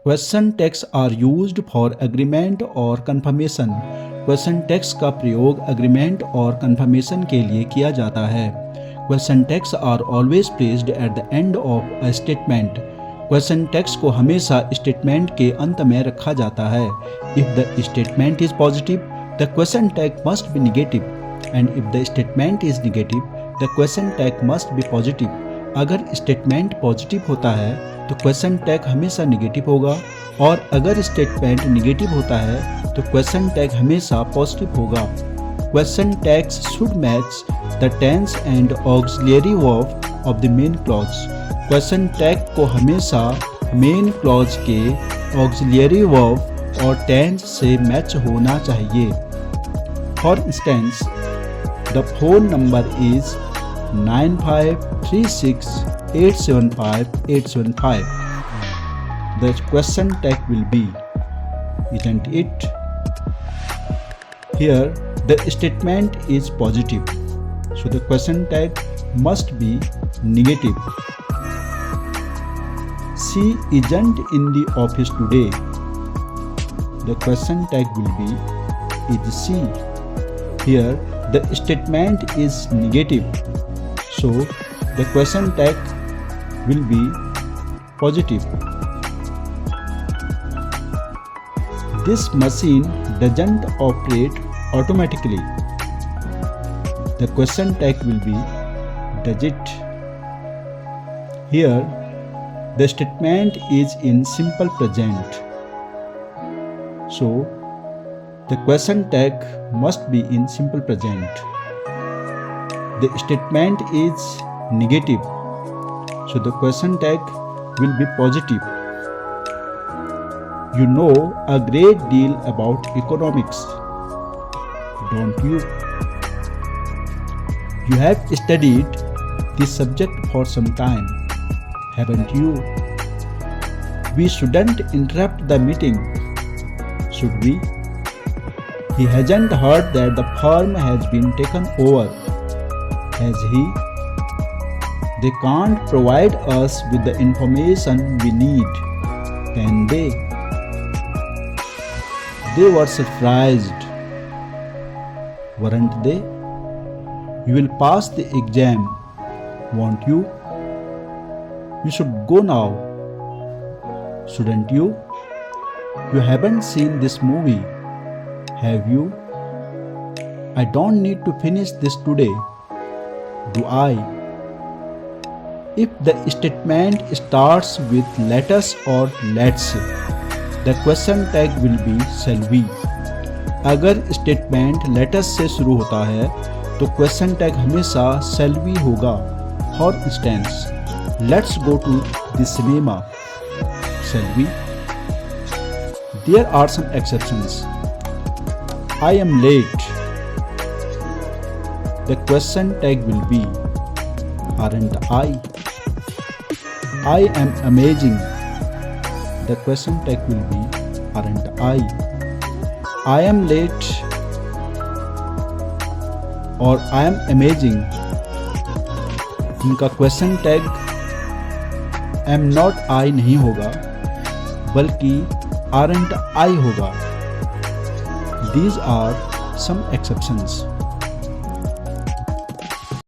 Question tags are used for agreement और confirmation. Question tags का प्रयोग एग्रीमेंट और कन्फर्मेशन के लिए किया जाता है। Question tags are always placed at the end of a statement. Question tags को हमेशा स्टेटमेंट के अंत में रखा जाता है। If the statement is positive, the question tag must be negative, and if the statement is negative, the question tag must be positive. अगर statement positive होता है तो क्वेश्चन टैग हमेशा नेगेटिव होगा, और अगर स्टेटमेंट नेगेटिव होता है तो क्वेश्चन टैग हमेशा पॉजिटिव होगा। Question tags should match the tense and auxiliary verb of the main clause. Question tag को हमेशा मेन क्लॉज के ऑक्सिलरी वर्ब और टेंस से मैच होना चाहिए। For instance, the phone number is 9536875875. The question tag will be, isn't it? Here the statement is positive, so the question tag must be negative. She isn't in the office today. The question tag will be, is she? Here the statement is negative, so the question tag will be positive. This machine doesn't operate automatically. The question tag will be, does it? Here the statement is in simple present, so the question tag must be in simple present. The statement is negative, so the question tag will be positive. You know a great deal about economics, don't you? You have studied this subject for some time, haven't you? We shouldn't interrupt the meeting, should we? He hasn't heard that the firm has been taken over, has he? They can't provide us with the information we need, can they? They were surprised, weren't they? You will pass the exam, won't you? You should go now, shouldn't you? You haven't seen this movie, have you? I don't need to finish this today, do I? If the statement starts with let us or let's, the question tag will be shall we. अगर statement let us से शुरू होता है तो question tag हमेशा shall we होगा। For instance, let's go to the cinema, shall we? There are some exceptions. I am late. The question tag will be, aren't I? I am amazing. The question tag will be, aren't I? I am late or I am amazing, इनका question tag am not I नहीं होगा बल्कि aren't I होगा। These are some exceptions.